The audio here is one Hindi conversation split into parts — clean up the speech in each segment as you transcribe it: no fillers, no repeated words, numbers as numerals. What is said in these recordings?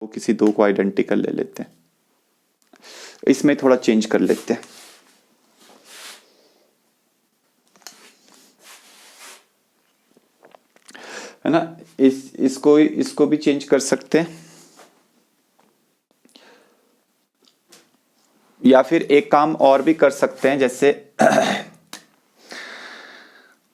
वो किसी दो को आइडेंटिकल ले लेते हैं, इसमें थोड़ा चेंज कर लेते हैं। है ना, इसको भी चेंज कर सकते हैं, या फिर एक काम और भी कर सकते हैं, जैसे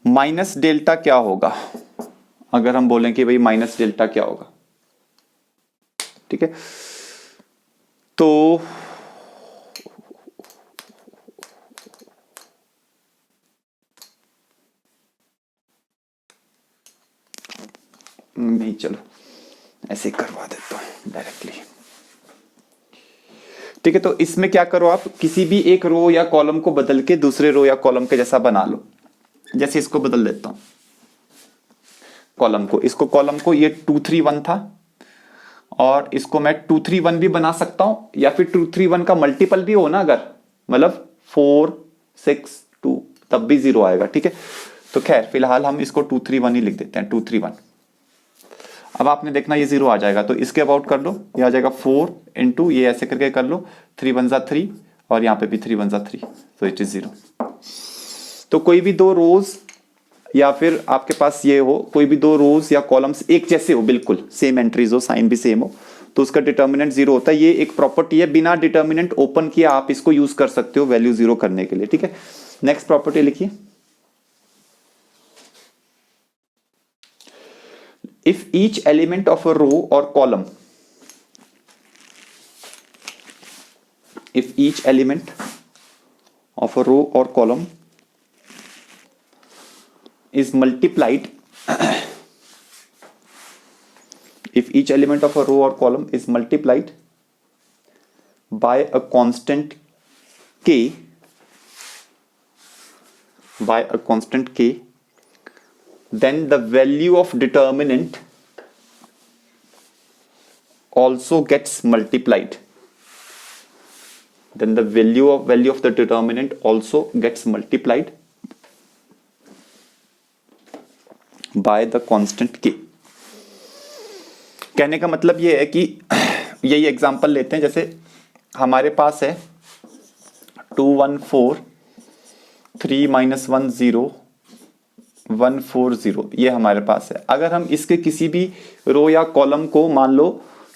माइनस डेल्टा क्या होगा, अगर हम बोलें कि भाई माइनस डेल्टा क्या होगा, ठीक है, तो नहीं, चलो ऐसे ही करवा देता हूं डायरेक्टली, ठीक है। तो इसमें क्या करो, आप किसी भी एक रो या कॉलम को बदल के दूसरे रो या कॉलम के जैसा बना लो। जैसे इसको बदल देता हूं, कॉलम को, इसको कॉलम को, ये 2 3 1 था, और इसको मैं 2 3 1 भी बना सकता हूं, या फिर 2 3 1 का मल्टीपल भी हो ना, अगर मतलब 4 6 2 तब भी 0 आएगा, ठीक है। तो खैर फिलहाल हम इसको 2 3 1 ही लिख देते हैं, 2 3 1। अब आपने देखना ये 0 आ जाएगा, तो इसके अबाउट कर लो, ये आ जाएगा 4 इंटू, ये ऐसे करके कर लो, 3 1 जा 3, और यहाँ पे भी 3 1 जा 3, तो इट इज 0। तो कोई भी दो रोज, या फिर आपके पास ये हो, कोई भी दो रोज या कॉलम्स एक जैसे हो, बिल्कुल सेम एंट्रीज हो, साइन भी सेम हो, तो उसका डिटर्मिनेंट 0 होता है। ये एक प्रॉपर्टी है, बिना डिटर्मिनेंट ओपन किया आप इसको यूज कर सकते हो वैल्यू 0 करने के लिए, ठीक है। नेक्स्ट प्रॉपर्टी लिखिए, if each element of a row or column, if each element of a row or column is multiplied if each element of a row or column is multiplied by a constant k, by a constant k, then the value of determinant also gets multiplied, then the value of the determinant also gets multiplied by the constant k। कहने का मतलब ये है कि यही एग्जांपल लेते हैं, जैसे हमारे पास है 2 1 4 3 -1 0 1 4 0, ये हमारे पास है। अगर हम इसके किसी भी रो या कॉलम को मान लो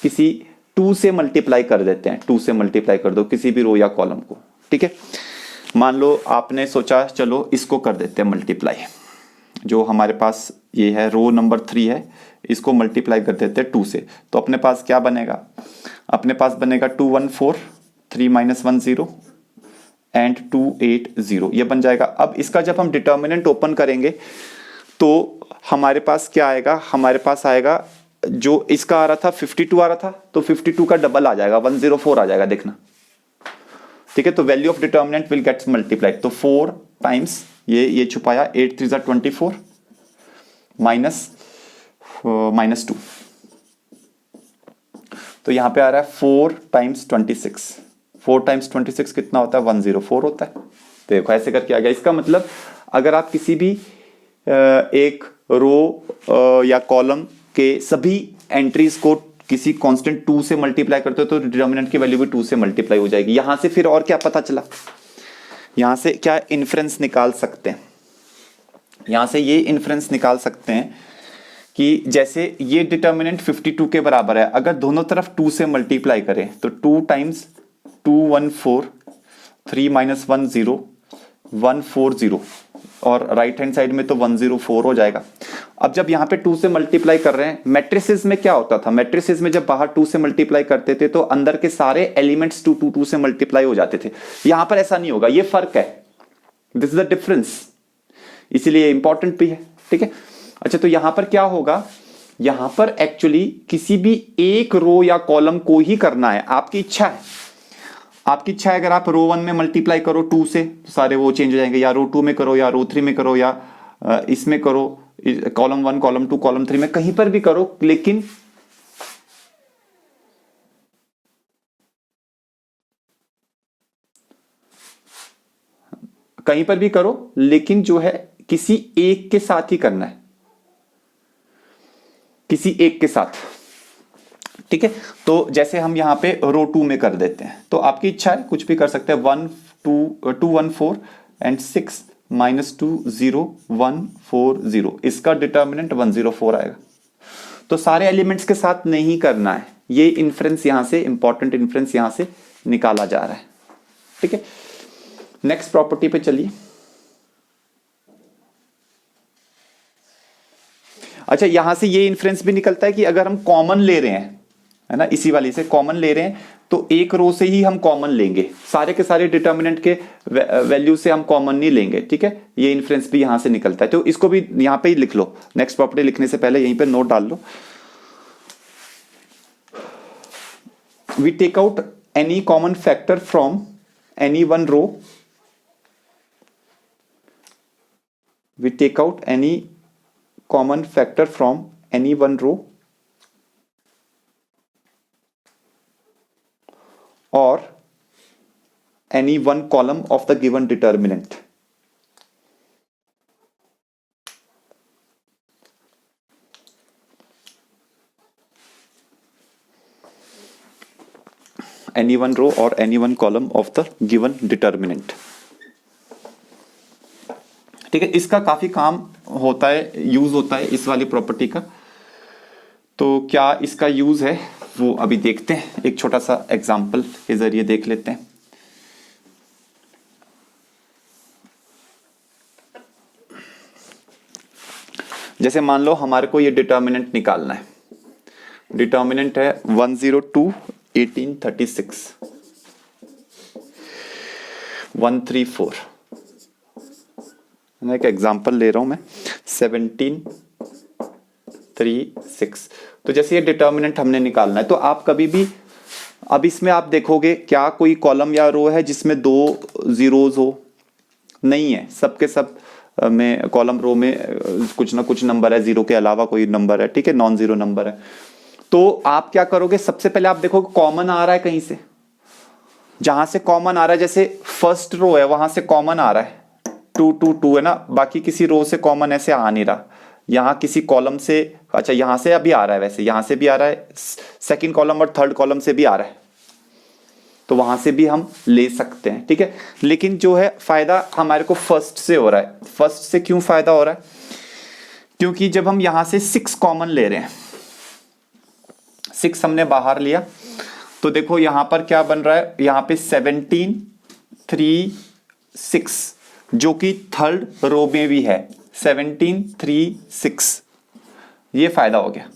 किसी 2 से मल्टीप्लाई कर देते हैं, 2 से मल्टीप्लाई कर दो किसी भी रो या कॉलम को, ठीक है। मान लो आपने सोचा चलो इसको कर देते हैं मल्टीप्लाई, जो हमारे पास ये है रो नंबर 3 है, इसको मल्टीप्लाई कर देते हैं 2 से, तो अपने पास क्या बनेगा, अपने पास बनेगा 2 1 4 3 -1 0 एंड 2 8 0, ये बन जाएगा। अब इसका जब हम डिटर्मिनेंट ओपन करेंगे तो हमारे पास क्या आएगा, हमारे पास आएगा जो इसका आ रहा था 52 आ रहा था, तो 52 का डबल आ जाएगा, 104 आ जाएगा, देखना, ठीक है। तो value of determinant will gets multiplied, तो 4 टाइम्स ये छुपाया, 8 3 24 माइनस 2, तो यहां पे आ रहा है 4 टाइम्स 26, 4 टाइम्स 26 कितना होता है, 104 होता है। तो देखो ऐसे करके आ गया। इसका मतलब अगर आप किसी भी एक रो या कॉलम के सभी एंट्रीज को किसी कांस्टेंट 2 से मल्टीप्लाई करते हो तो डिटर्मिनेंट की वैल्यू भी 2 से मल्टीप्लाई हो जाएगी। यहां से फिर और क्या पता चला, यहां से क्या इन्फ्रेंस निकाल सकते हैं, यहां से ये इन्फ्रेंस निकाल सकते हैं कि जैसे ये डिटर्मिनेंट 52 के बराबर है, अगर दोनों तरफ 2 से मल्टीप्लाई करें तो 2 टाइम्स 2 1 4 3 -1 0 1 4 0, और राइट हैंड साइड में तो 104 हो जाएगा। अब जब यहां पे 2 से मल्टीप्लाई कर रहे हैं, मैट्रिसेस में क्या होता था, मैट्रिसेस में जब बाहर 2 से मल्टीप्लाई करते थे तो अंदर के सारे एलिमेंट्स 2 से मल्टीप्लाई हो जाते थे। यहां पर ऐसा नहीं होगा, ये फर्क है, दिस इज द डिफरेंस, इसीलिए इंपॉर्टेंट भी है, ठीक है। अच्छा, तो यहां पर क्या होगा, यहां पर एक्चुअली किसी भी एक रो या कॉलम को ही करना है, आपकी इच्छा है, आपकी इच्छा है। अगर आप रो 1 में मल्टीप्लाई करो 2 से तो सारे वो चेंज हो जाएंगे, या रो 2 में करो, या रो 3 में करो, या इसमें करो, कॉलम 1 कॉलम 2 कॉलम 3 में कहीं पर भी करो, लेकिन कहीं पर भी करो, लेकिन जो है किसी एक के साथ ही करना है, किसी एक के साथ, ठीक है, तो जैसे हम यहाँ पे रो 2 में कर देते हैं, तो आपकी इच्छा है कुछ भी कर सकते हैं, 1 2 1 4 एंड 6 -2 0 1 4 0, इसका डिटर्मिनेंट 104 आएगा। तो सारे एलिमेंट्स के साथ नहीं करना है, ये इन्फ्रेंस यहां से, इंपॉर्टेंट इन्फ्रेंस यहां से निकाला जा रहा है। ठीक है, नेक्स्ट प्रॉपर्टी पे चलिए। अच्छा, यहां से ये इन्फ्रेंस भी निकलता है कि अगर हम कॉमन ले रहे हैं, है ना, इसी वाली से कॉमन ले रहे हैं, तो एक रो से ही हम कॉमन लेंगे, सारे के सारे डिटर्मिनेंट के वैल्यू से हम कॉमन नहीं लेंगे। ठीक है, ये इन्फ्रेंस भी यहां से निकलता है, तो इसको भी यहां पे ही लिख लो, नेक्स्ट प्रॉपर्टी लिखने से पहले यहीं पे नोट डाल लो। We take out any common factor from any one row, we take out any common factor from any one row or any one column of the given determinant. Any one row or any one column of the given determinant. ठीक है, इसका काफी काम होता है, यूज होता है इस वाली प्रॉपर्टी का। तो क्या इसका यूज है वो अभी देखते हैं, एक छोटा सा एग्जांपल के जरिए देख लेते हैं। जैसे मान लो हमारे को ये डिटर्मिनेंट निकालना है, डिटर्मिनेंट है 102 1836 134, एक एग्जांपल ले रहा हूं मैं 1736। तो जैसे ये डिटर्मिनेंट हमने निकालना है, तो आप कभी भी, अब इसमें आप देखोगे क्या कोई कॉलम या रो है जिसमें 2 जीरोज हो? नहीं है, सबके सब में कॉलम रो में कुछ ना कुछ नंबर है, जीरो के अलावा कोई नंबर है। ठीक है, नॉन जीरो नंबर है। तो आप क्या करोगे, सबसे पहले आप देखोगे कॉमन आ रहा है कहीं से, जहां से कॉमन आ रहा है, जैसे फर्स्ट रो है वहां से कॉमन आ रहा है 2 2 2 है ना, बाकी किसी रो से कॉमन ऐसे आ नहीं रहा। यहां किसी कॉलम से, अच्छा यहां से अभी आ रहा है, वैसे यहां से भी आ रहा है, सेकंड कॉलम और थर्ड कॉलम से भी आ रहा है, तो वहां से भी हम ले सकते हैं। ठीक है, लेकिन जो है फायदा हमारे को फर्स्ट से हो रहा है। फर्स्ट से क्यों फायदा हो रहा है? क्योंकि जब हम यहां से 6 कॉमन ले रहे हैं, 6 हमने बाहर लिया, तो देखो यहां पर क्या बन रहा है, यहां पे 17 3 6, जो कि थर्ड रो में भी है, 17 3 6, ये फायदा हो गया।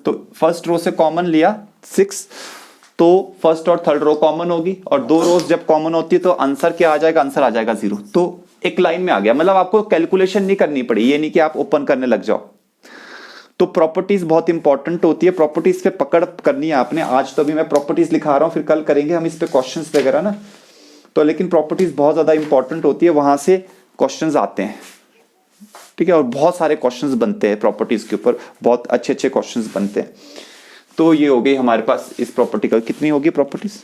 तो फर्स्ट रो से कॉमन लिया 6, तो फर्स्ट और थर्ड रो कॉमन होगी, और 2 रोज जब कॉमन होती है तो आंसर क्या आ जाएगा, आंसर आ जाएगा 0। तो एक लाइन में आ गया, मतलब आपको कैलकुलेशन नहीं करनी पड़ी, ये नहीं कि आप ओपन करने लग जाओ। तो प्रॉपर्टीज बहुत इंपॉर्टेंट होती है, प्रॉपर्टीज पे पकड़ करनी है आपने। आज तो अभी मैं प्रॉपर्टीज लिखा रहा हूं, फिर कल करेंगे हम इस पे क्वेश्चंस वगैरह ना, तो लेकिन प्रॉपर्टीज बहुत ज्यादा इंपॉर्टेंट होती है, वहां से क्वेश्चंस आते हैं। ठीक है, और बहुत सारे क्वेश्चंस बनते हैं प्रॉपर्टीज के ऊपर, बहुत अच्छे अच्छे क्वेश्चंस बनते हैं। तो ये हो गई हमारे पास इस प्रॉपर्टी का। कितनी होगी प्रॉपर्टीज,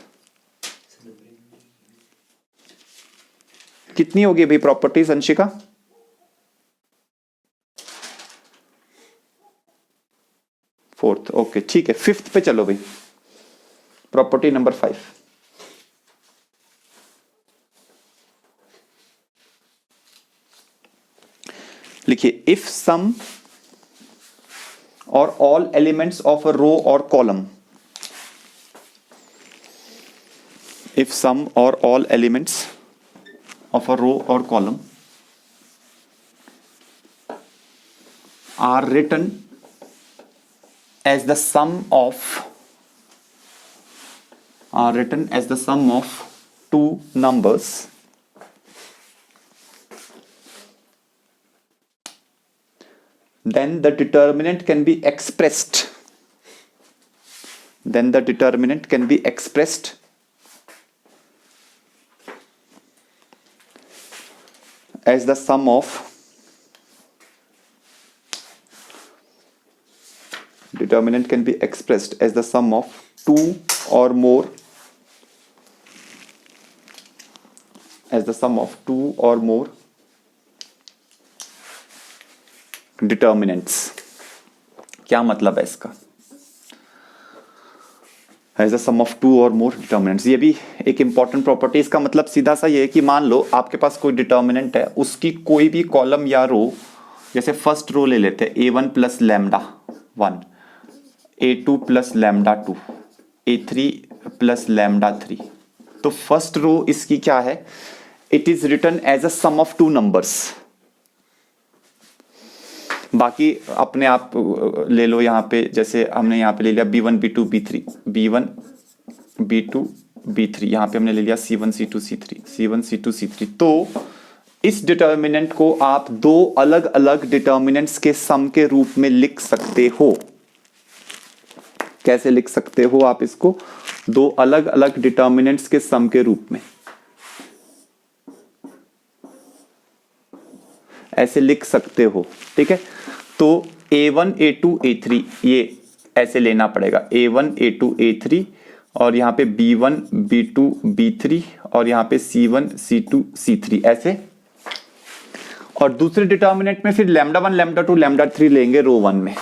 कितनी होगी भाई प्रॉपर्टीज अंशिका? फोर्थ, ओके ठीक है। फिफ्थ पे चलो भाई, प्रॉपर्टी नंबर 5। लिखिए, if sum or all elements of a row or column, if some or all elements of a row or column are written as the sum of two numbers, then the determinant can be expressed as the sum of two or more determinants. क्या मतलब है इसका? As a sum of two और मोर डिटर्मिनेंट्स। ये भी एक इंपॉर्टेंट प्रॉपर्टी। इसका मतलब सीधा सा ये है कि मान लो आपके पास कोई डिटर्मिनेंट है, उसकी कोई भी कॉलम या रो, जैसे फर्स्ट रो ले लेते हैं A1 plus lambda 1, A2 plus lambda 2, A3 plus lambda 3। तो फर्स्ट रो इसकी क्या है, it is written as a sum of two numbers. बाकी अपने आप ले लो, यहां पे जैसे हमने यहां पे ले लिया B1 B2 B3, B1 B2 B3, यहां पे हमने ले लिया C1 C2 C3, C1 C2 C3। तो इस डिटर्मिनेंट को आप दो अलग अलग डिटर्मिनेंट्स के सम के रूप में लिख सकते हो। कैसे लिख सकते हो आप इसको, दो अलग अलग डिटर्मिनेंट्स के सम के रूप में ऐसे लिख सकते हो, ठीक है। तो A1 A2 A3 ये ऐसे लेना पड़ेगा, A1 A2 A3, और यहां पे B1 B2 B3, और यहां पे C1 C2 C3 ऐसे। और दूसरे डिटर्मिनेंट में फिर लैम्डा 1 लैम्डा 2 लैम्डा 3 लेंगे रो 1 में,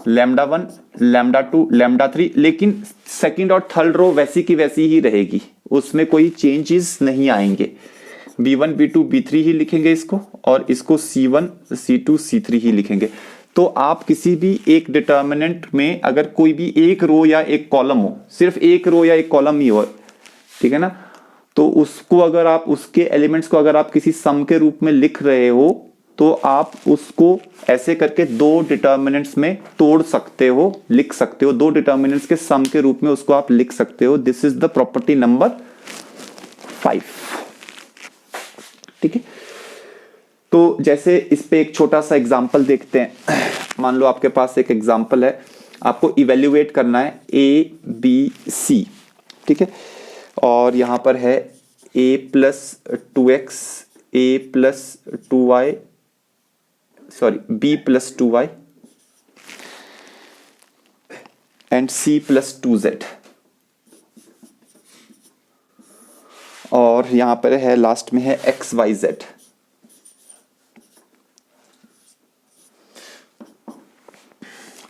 लैम्डा 1 लैम्डा 2 लैम्डा 3, लेकिन सेकंड और थर्ड रो वैसी की वैसी ही रहेगी, उसमें कोई चेंजेस नहीं आएंगे। B1 B2 B3 ही लिखेंगे इसको, और इसको C1 C2 C3 ही लिखेंगे। तो आप किसी भी एक डिटर्मिनेंट में अगर कोई भी एक रो या एक कॉलम हो, सिर्फ एक रो या एक कॉलम ही हो, ठीक है ना, तो उसको अगर आप उसके एलिमेंट्स को अगर आप किसी सम के रूप में लिख रहे हो, तो आप उसको ऐसे करके दो डिटर्मिनेंट्स में तोड़ सकते हो, लिख सकते हो, दो डिटर्मिनेंट्स के सम के रूप में उसको आप लिख सकते हो। This is the property number 5, ठीक है। तो जैसे इस पे एक छोटा सा एग्जांपल देखते हैं। मान लो आपके पास एक एग्जांपल है, आपको इवेल्युएट करना है ABC, ठीक है, और यहां पर है A plus 2x, A plus 2y, sorry B plus 2y and C plus 2z, और यहां पर है लास्ट में है XYZ।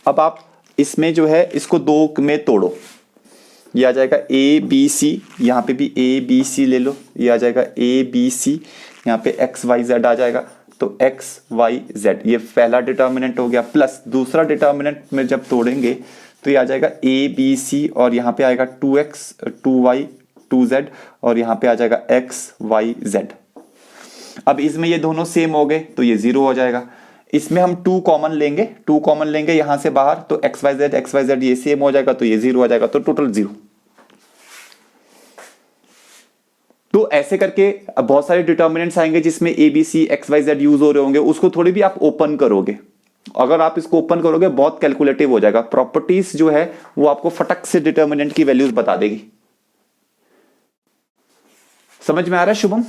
अब आप इसमें जो है इसको दो में तोड़ो, ये आ जाएगा ABC, यहाँ पे भी ABC ले लो, ये आ जाएगा ABC, यहाँ पे XYZ आ जाएगा, तो XYZ ये पहला डिटर्मिनेंट हो गया, प्लस दूसरा डिटर्मिनेंट में जब तोड़ेंगे तो ये आ जाएगा ABC, और यहाँ पे आएगा 2x 2y 2z, और यहाँ पे आ जाएगा XYZ। अब इसमें ये दोनों सेम हो गए तो ये 0 हो जाएगा। इसमें हम 2 कॉमन लेंगे, 2 कॉमन लेंगे यहां से बाहर, तो XYZ ये सेम हो जाएगा, तो ये 0 हो जाएगा, तो टोटल 0। तो ऐसे करके बहुत सारे डिटर्मिनेंट्स आएंगे जिसमें ABC XYZ यूज हो रहे होंगे, उसको थोड़ी भी आप ओपन करोगे। अगर आप इसको ओपन करोगे बहुत कैलकुलेटिव हो जाएगा, प्रॉपर्टीज जो है वो आपको फटक से डिटर्मिनेंट की वैल्यूज बता देगी। समझ में आ रहा है शुभम?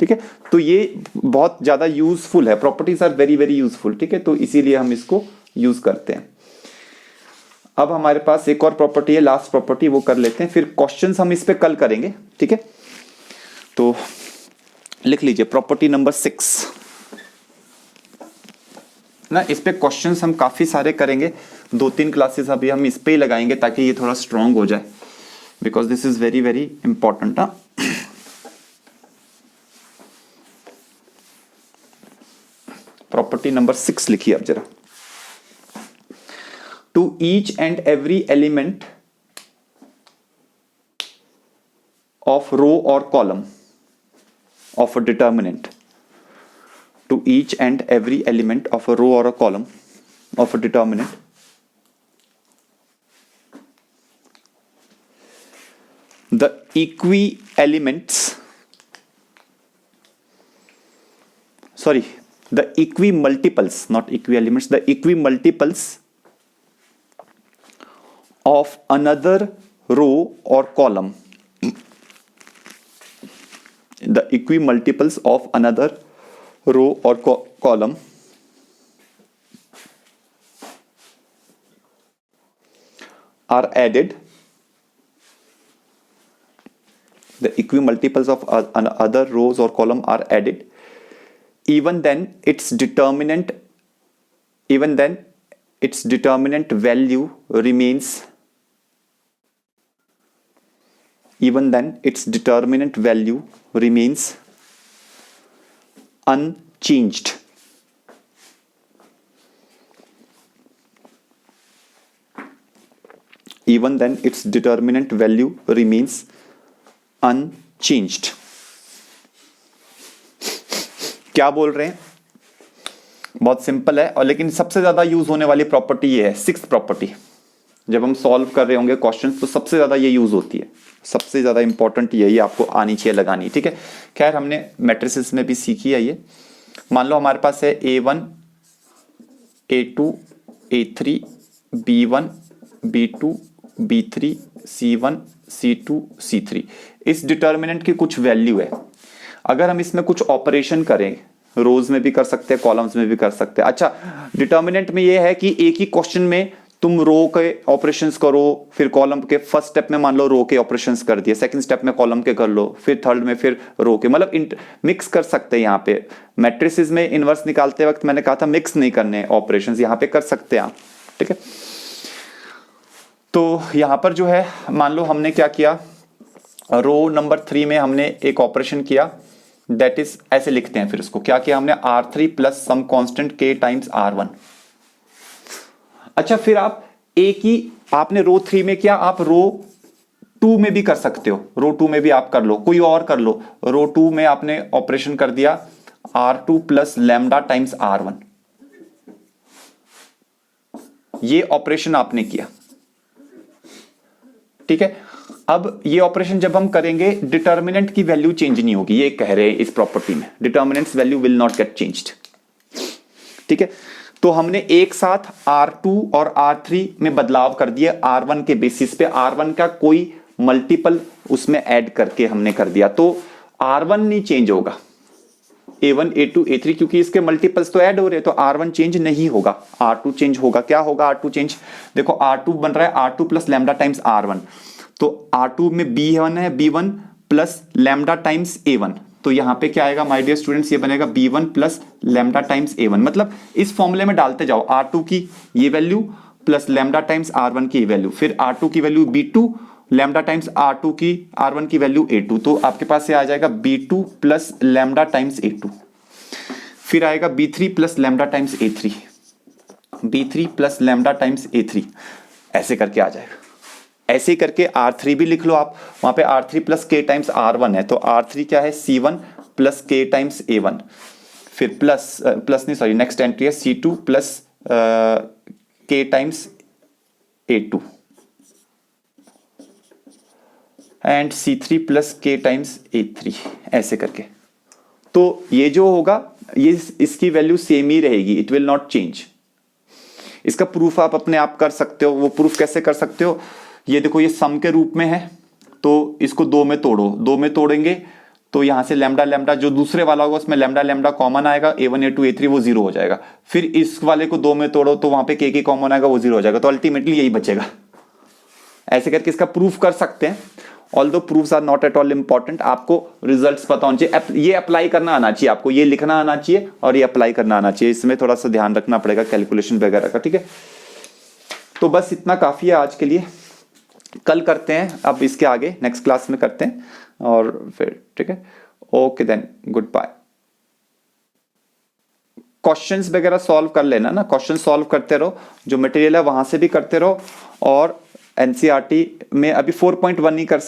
ठीक है, तो ये बहुत ज्यादा यूजफुल है, properties are very very useful, ठीक है, तो इसीलिए हम इसको यूज करते हैं। अब हमारे पास एक और प्रॉपर्टी है, लास्ट प्रॉपर्टी, वो कर लेते हैं, फिर क्वेश्चंस हम इस पे कल करेंगे, ठीक है। तो लिख लीजिए प्रॉपर्टी नंबर 6 ना, इस पे क्वेश्चंस हम काफी सारे करेंगे, 2-3 क्लासेस अभी हम इस पे ही लगाएंगे ताकि ये थोड़ा स्ट्रांग हो जाए, because this is very very important. Property number 6 लिखिए अब जरा। To each and every element of row और column of a determinant, to each and every element of a row और a column of a determinant, the equi elements, sorry, the equi multiples, not equi elements, the equi multiples of another row or column, the equi multiples of another row or column are added, the equimultiples of other rows or column are added, even then its determinant value remains even then its determinant value remains unchanged. Even then its determinant value remains unchanged. क्या बोल रहे हैं? बहुत सिंपल है, और लेकिन सबसे ज्यादा यूज होने वाली प्रॉपर्टी ये है, सिक्स्थ प्रॉपर्टी। जब हम सॉल्व कर रहे होंगे क्वेश्चंस तो सबसे ज्यादा ये यूज होती है, सबसे ज्यादा इंपॉर्टेंट ये आपको आनी चाहिए, लगानी। ठीक है, खैर हमने मैट्रिसेस में भी सीखी है ये। मान लो हमारे पास है A1 A2 A3 B1 B2 B3 C1 C2 C3, इस डिटर्मिनेंट की कुछ वैल्यू है। अगर हम इसमें कुछ ऑपरेशन करें, रोज में भी कर सकते हैं, कॉलम्स में भी कर सकते हैं। अच्छा, डिटर्मिनेंट में ये है कि एक ही क्वेश्चन में तुम रो के ऑपरेशंस करो, फिर कॉलम के, फर्स्ट स्टेप में मान लो रो के ऑपरेशंस कर दिए, सेकंड स्टेप में कॉलम के कर लो, फिर थर्ड में फिर रो के, मतलब मिक्स कर सकते हैं। यहाँ पे मैट्रिसेस में इनवर्स निकालते वक्त मैंने कहा था मिक्स नहीं करने ऑपरेशंस, यहाँ पे कर सकते हैं आप। ठीक है, तो यहाँ पर जो है मान लो हमने क्या किया, रो नंबर 3 में हमने एक ऑपरेशन किया, दैट इज, ऐसे लिखते हैं, फिर उसको क्या किया हमने, R3 plus some constant K times R1। अच्छा, फिर आप एक ही आपने रो 3 में किया, आप रो 2 में भी कर सकते हो, रो 2 में भी आप कर लो, कोई और कर लो। रो 2 में आपने ऑपरेशन कर दिया R2 plus lambda times R1, ये ऑपरेशन आपने किया। ठीक है, अब ये ऑपरेशन जब हम करेंगे डिटर्मिनेंट की वैल्यू चेंज नहीं होगी, ये कह रहे हैं इस प्रॉपर्टी में, determinants value will not gate changed. ठीक है, तो हमने एक साथ R2 और R3 में बदलाव कर दिया R1 के बेसिस पे, R1 का कोई मल्टीपल उसमें ऐड करके हमने कर दिया, तो R1 नहीं चेंज होगा, A1 A2 A3, क्योंकि इसके मल्टीपल्स तो ऐड हो रहे हैं, तो R1 चेंज नहीं होगा, R2 चेंज होगा। क्या होगा R2 चेंज? देखो R2 बन रहा है R2 plus lambda times R1, तो R2 में B1 है, B1 plus lambda times A1, तो यहां पे क्या आएगा माय डियर स्टूडेंट्स, ये बनेगा B1 plus lambda times A1। मतलब इस फॉर्मूले में डालते जाओ, R2 की ये value plus lambda times R1 की वैल्यू, फिर R2 की value B2 lambda times R2 की R1 की वैल्यू A2, तो आपके पास ये आ जाएगा B2 plus lambda times A2। फिर आएगा B3 plus lambda times A3, B3 plus lambda times A3, ऐसे करके आ जाएगा। ऐसे ही करके R3 भी लिख लो आप, वहां पे R3 plus K times R1 है, तो R3 क्या है, C1 plus K times A1, फिर प्लस नहीं सॉरी, नेक्स्ट एंट्री है C2 plus K times A2 and C3 plus K times A3, ऐसे करके। तो ये जो होगा, ये इसकी वैल्यू सेम ही रहेगी, इट विल नॉट चेंज। इसका प्रूफ आप अपने आप कर सकते हो। वो प्रूफ कैसे कर सकते हो, ये देखो, ये सम के रूप में है, तो इसको 2 में तोड़ो, 2 में तोड़ेंगे तो यहां से लैम्डा लैम्डा जो दूसरे वाला होगा उसमें लैम्डा लैम्डा कॉमन आएगा, A1 A2 A3 वो 0 हो जाएगा। फिर इस वाले को 2 में तोड़ो तो वहां पे K कॉमन आएगा, वो 0 हो जाएगा, तो अल्टीमेटली यही बचेगा। ऐसे करके इसका प्रूफ कर सकते हैं। Although proofs are not at all important, आपको रिजल्ट्स पता होना चाहिए, ये अप्लाई करना आना चाहिए आपको, ये लिखना आना चाहिए और ये अप्लाई करना आना चाहिए। इसमें थोड़ा सा ध्यान रखना पड़ेगा कैलकुलेशन वगैरह का। ठीक है, तो बस इतना काफी है आज के लिए, कल करते हैं अब इसके आगे, नेक्स्ट क्लास में करते हैं और फिर। ठीक है, okay then, good bye. Questions वगैरह सॉल्व कर लेना ना, क्वेश्चन सॉल्व करते रहो, जो मटेरियल है वहां से भी करते रहो, और एनसीईआरटी में अभी 4.1 नहीं कर सकते।